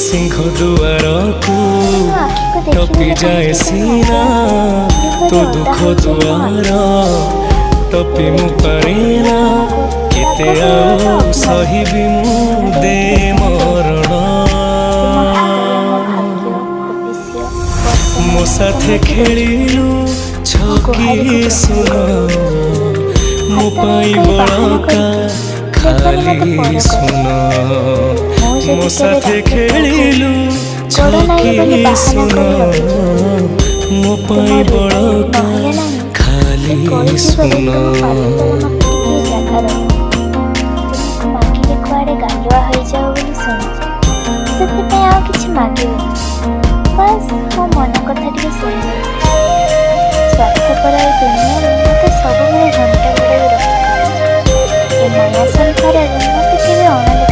सिंह दुआर को टपी जाए सीना तो दुख दुआर टपी मु पारेना केते आओ सहिबी मु दे मरण मो साथे खेलिलु छकी सुन मो पाई बड़का खाली सुन मो साथे खेलिलु छकी सुन मो पाई बड़का खाली सुन गालुआ हो जाओ बोली शुणुचे से आउ किछि मागिबे बस मो मन कथा टिके शुणिबे स्वार्थपर दुनिया मते सबुबले घंटा घोड़ाई रख ए माया संसार मते केबे अण